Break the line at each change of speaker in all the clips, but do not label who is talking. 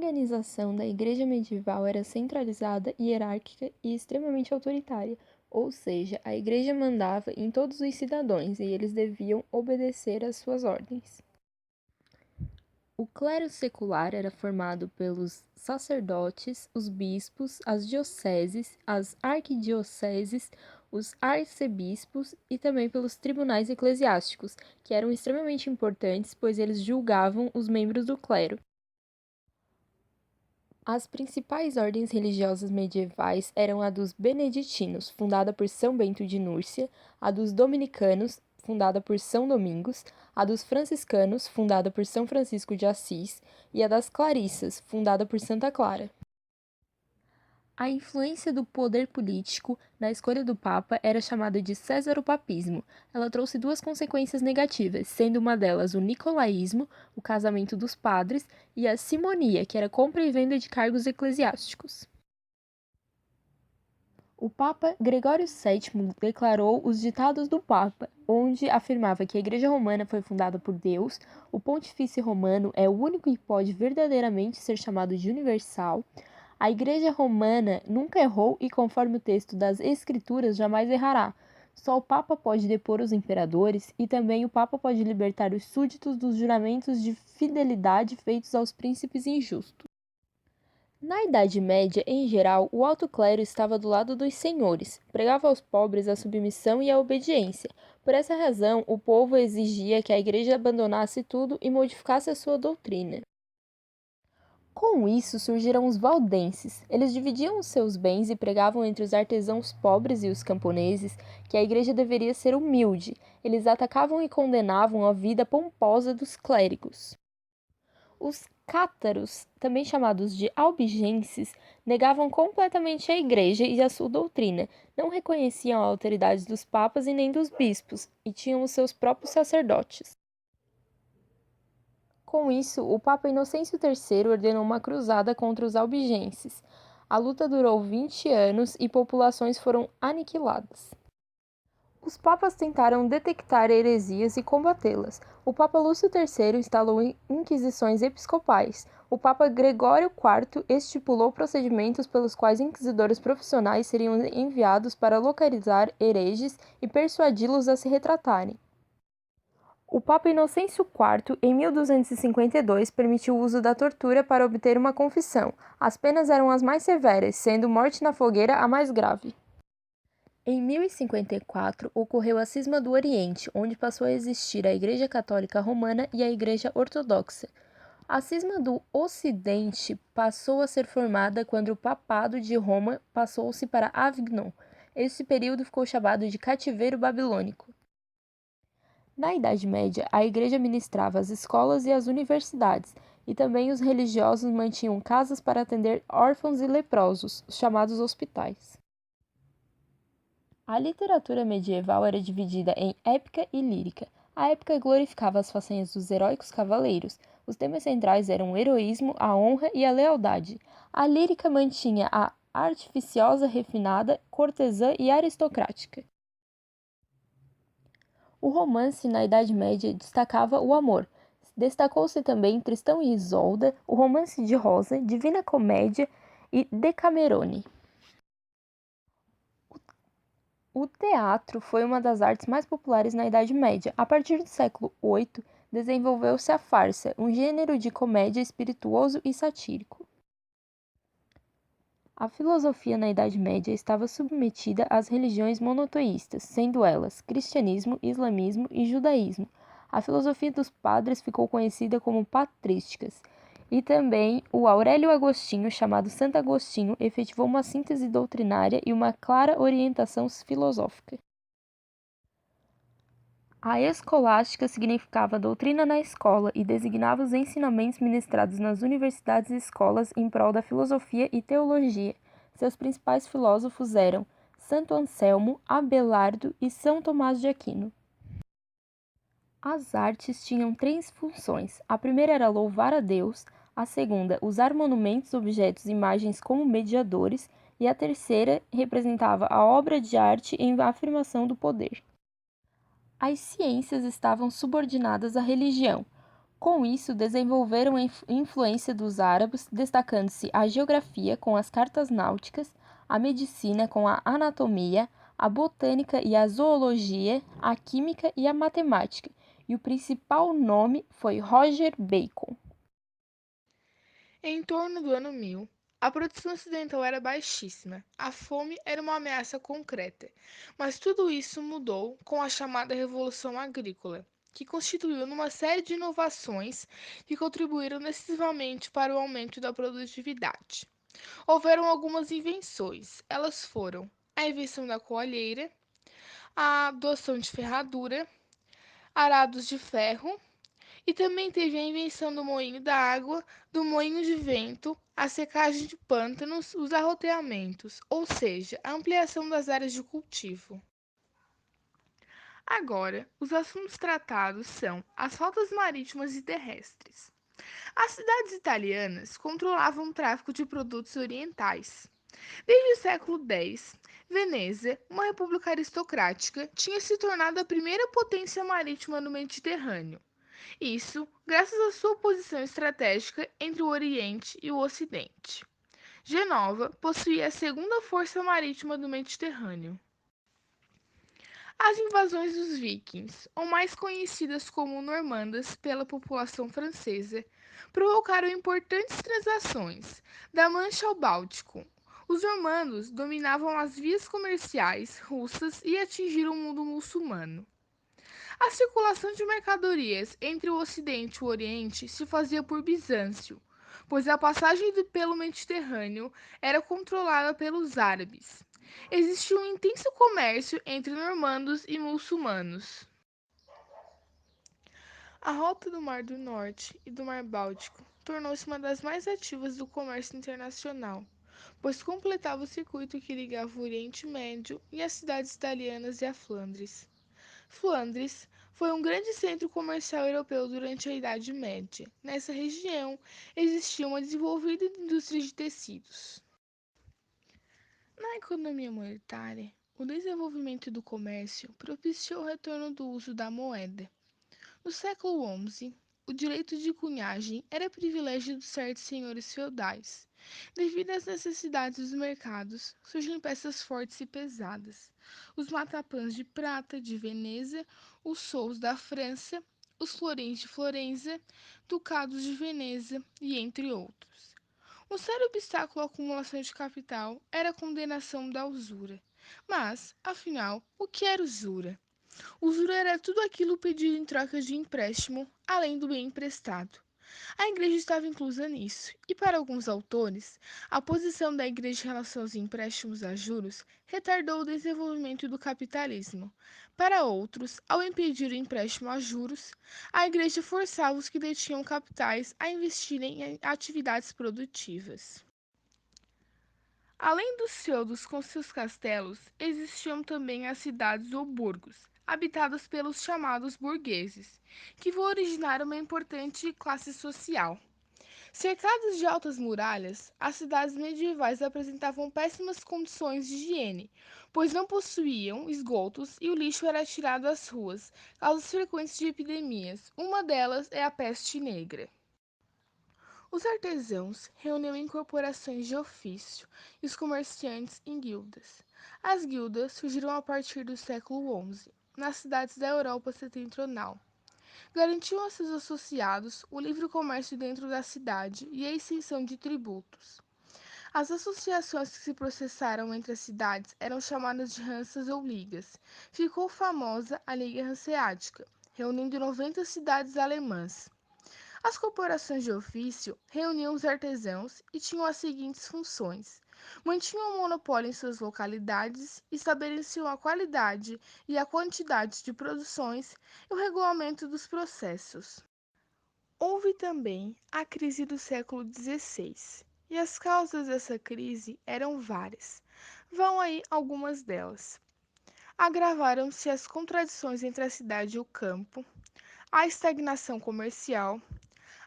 organização da Igreja medieval era centralizada, hierárquica e extremamente autoritária, ou seja, a Igreja mandava em todos os cidadãos e eles deviam obedecer às suas ordens. O clero secular era formado pelos sacerdotes, os bispos, as dioceses, as arquidioceses, os arcebispos e também pelos tribunais eclesiásticos, que eram extremamente importantes, pois eles julgavam os membros do clero. As principais ordens religiosas medievais eram a dos beneditinos, fundada por São Bento de Núrcia, a dos dominicanos, fundada por São Domingos, a dos franciscanos, fundada por São Francisco de Assis, e a das clarissas, fundada por Santa Clara. A influência do poder político na escolha do Papa era chamada de cesaropapismo. Ela trouxe duas consequências negativas, sendo uma delas o nicolaísmo, o casamento dos padres, e a simonia, que era compra e venda de cargos eclesiásticos. O Papa Gregório VII declarou os Ditados do Papa, onde afirmava que a Igreja Romana foi fundada por Deus, o Pontifício Romano é o único que pode verdadeiramente ser chamado de universal. A Igreja Romana nunca errou e, conforme o texto das Escrituras, jamais errará. Só o Papa pode depor os imperadores e também o Papa pode libertar os súditos dos juramentos de fidelidade feitos aos príncipes injustos. Na Idade Média, em geral, o alto clero estava do lado dos senhores, pregava aos pobres a submissão e a obediência. Por essa razão, o povo exigia que a Igreja abandonasse tudo e modificasse a sua doutrina. Com isso surgiram os valdenses. Eles dividiam os seus bens e pregavam entre os artesãos pobres e os camponeses que a igreja deveria ser humilde. Eles atacavam e condenavam a vida pomposa dos clérigos. Os cátaros, também chamados de albigenses, negavam completamente a igreja e a sua doutrina, não reconheciam a autoridade dos papas e nem dos bispos, e tinham os seus próprios sacerdotes. Com isso, o Papa Inocêncio III ordenou uma cruzada contra os albigenses. A luta durou 20 anos e populações foram aniquiladas. Os papas tentaram detectar heresias e combatê-las. O Papa Lúcio III instalou inquisições episcopais. O Papa Gregório IV estipulou procedimentos pelos quais inquisidores profissionais seriam enviados para localizar hereges e persuadi-los a se retratarem. O Papa Inocêncio IV, em 1252, permitiu o uso da tortura para obter uma confissão. As penas eram as mais severas, sendo morte na fogueira a mais grave. Em 1054, ocorreu a Cisma do Oriente, onde passou a existir a Igreja Católica Romana e a Igreja Ortodoxa. A Cisma do Ocidente passou a ser formada quando o Papado de Roma passou-se para Avignon. Este período ficou chamado de Cativeiro Babilônico. Na Idade Média, a Igreja ministrava as escolas e as universidades, e também os religiosos mantinham casas para atender órfãos e leprosos, os chamados hospitais. A literatura medieval era dividida em épica e lírica. A épica glorificava as façanhas dos heróicos cavaleiros. Os temas centrais eram o heroísmo, a honra e a lealdade. A lírica mantinha a artificiosa, refinada, cortesã e aristocrática. O romance na Idade Média destacava o amor. Destacou-se também Tristão e Isolda, o Romance de Rosa, Divina Comédia e Decamerone. O teatro foi uma das artes mais populares na Idade Média. A partir do século VIII, desenvolveu-se a farsa, um gênero de comédia espirituoso e satírico. A filosofia na Idade Média estava submetida às religiões monoteístas, sendo elas cristianismo, islamismo e judaísmo. A filosofia dos padres ficou conhecida como patrísticas, e também o Aurélio Agostinho, chamado Santo Agostinho, efetivou uma síntese doutrinária e uma clara orientação filosófica. A escolástica significava doutrina na escola e designava os ensinamentos ministrados nas universidades e escolas em prol da filosofia e teologia. Seus principais filósofos eram Santo Anselmo, Abelardo e São Tomás de Aquino. As artes tinham três funções. A primeira era louvar a Deus, a segunda, usar monumentos, objetos e imagens como mediadores, e a terceira representava a obra de arte em afirmação do poder. As ciências estavam subordinadas à religião. Com isso, desenvolveram a influência dos árabes, destacando-se a geografia com as cartas náuticas, a medicina com a anatomia, a botânica e a zoologia, a química e a matemática, e o principal nome foi Roger Bacon.
Em torno do ano 1000, a produção ocidental era baixíssima, a fome era uma ameaça concreta, mas tudo isso mudou com a chamada Revolução Agrícola, que constituiu numa série de inovações que contribuíram decisivamente para o aumento da produtividade. Houveram algumas invenções, elas foram a invenção da coalheira, a adoção de ferradura, arados de ferro, e também teve a invenção do moinho da água, do moinho de vento, a secagem de pântanos, os arroteamentos, ou seja, a ampliação das áreas de cultivo. Agora, os assuntos tratados são as rotas marítimas e terrestres. As cidades italianas controlavam o tráfico de produtos orientais. Desde o século X, Veneza, uma república aristocrática, tinha se tornado a primeira potência marítima no Mediterrâneo. Isso graças à sua posição estratégica entre o Oriente e o Ocidente. Genova possuía a segunda força marítima do Mediterrâneo. As invasões dos vikings, ou mais conhecidas como normandas pela população francesa, provocaram importantes transações, da Mancha ao Báltico. Os normandos dominavam as vias comerciais russas e atingiram o mundo muçulmano. A circulação de mercadorias entre o Ocidente e o Oriente se fazia por Bizâncio, pois a passagem pelo Mediterrâneo era controlada pelos árabes. Existia um intenso comércio entre normandos e muçulmanos. A rota do Mar do Norte e do Mar Báltico tornou-se uma das mais ativas do comércio internacional, pois completava o circuito que ligava o Oriente Médio e as cidades italianas e a Flandres. Flandres foi um grande centro comercial europeu durante a Idade Média. Nessa região existia uma desenvolvida indústria de tecidos. Na economia monetária, o desenvolvimento do comércio propiciou o retorno do uso da moeda. No século XI, o direito de cunhagem era privilégio de certos senhores feudais. Devido às necessidades dos mercados, surgiram peças fortes e pesadas. Os matapãs de prata de Veneza, os sous da França, os florins de Florença, ducados de Veneza e entre outros. Um sério obstáculo à acumulação de capital era a condenação da usura. Mas, afinal, o que era usura? Usura era tudo aquilo pedido em troca de empréstimo, além do bem emprestado. A igreja estava inclusa nisso, e para alguns autores, a posição da igreja em relação aos empréstimos a juros retardou o desenvolvimento do capitalismo. Para outros, ao impedir o empréstimo a juros, a igreja forçava os que detinham capitais a investirem em atividades produtivas. Além dos feudos com seus castelos, existiam também as cidades ou burgos, habitadas pelos chamados burgueses, que originaram uma importante classe social. Cercadas de altas muralhas, as cidades medievais apresentavam péssimas condições de higiene, pois não possuíam esgotos e o lixo era tirado às ruas, causas frequentes de epidemias. Uma delas é a peste negra. Os artesãos reuniam em corporações de ofício e os comerciantes em guildas. As guildas surgiram a partir do século XI, nas cidades da Europa setentrional. Garantiam a seus associados o livre comércio dentro da cidade e a isenção de tributos. As associações que se processaram entre as cidades eram chamadas de Hanças ou Ligas. Ficou famosa a Liga Hanseática, reunindo 90 cidades alemãs. As corporações de ofício reuniam os artesãos e tinham as seguintes funções: mantinham o monopólio em suas localidades, estabeleciam a qualidade e a quantidade de produções e o regulamento dos processos. Houve também a crise do século XVI, e as causas dessa crise eram várias. Vão aí algumas delas. Agravaram-se as contradições entre a cidade e o campo, a estagnação comercial,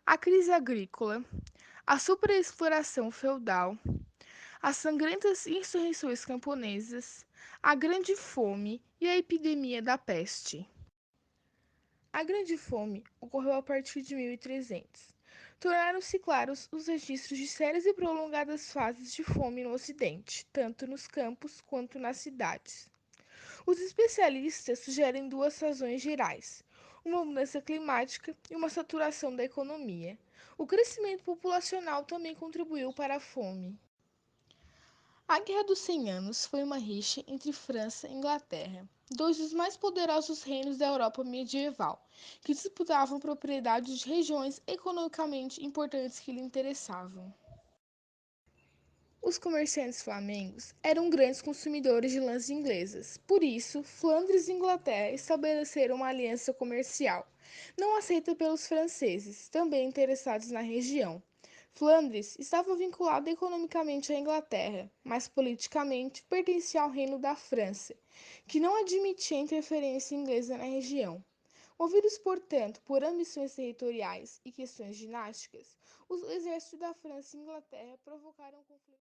a crise agrícola, a superexploração feudal, as sangrentas insurreições camponesas, a grande fome e a epidemia da peste. A Grande Fome ocorreu a partir de 1300. Tornaram-se claros os registros de sérias e prolongadas fases de fome no Ocidente, tanto nos campos quanto nas cidades. Os especialistas sugerem duas razões gerais: uma mudança climática e uma saturação da economia. O crescimento populacional também contribuiu para a fome. A Guerra dos Cem Anos foi uma rixa entre França e Inglaterra, dois dos mais poderosos reinos da Europa medieval, que disputavam propriedades de regiões economicamente importantes que lhe interessavam. Os comerciantes flamengos eram grandes consumidores de lãs inglesas. Por isso, Flandres e Inglaterra estabeleceram uma aliança comercial, não aceita pelos franceses, também interessados na região. Flandres estava vinculada economicamente à Inglaterra, mas politicamente pertencia ao Reino da França, que não admitia interferência inglesa na região. Movidos, portanto, por ambições territoriais e questões dinásticas, os exércitos da França e Inglaterra provocaram conflitos.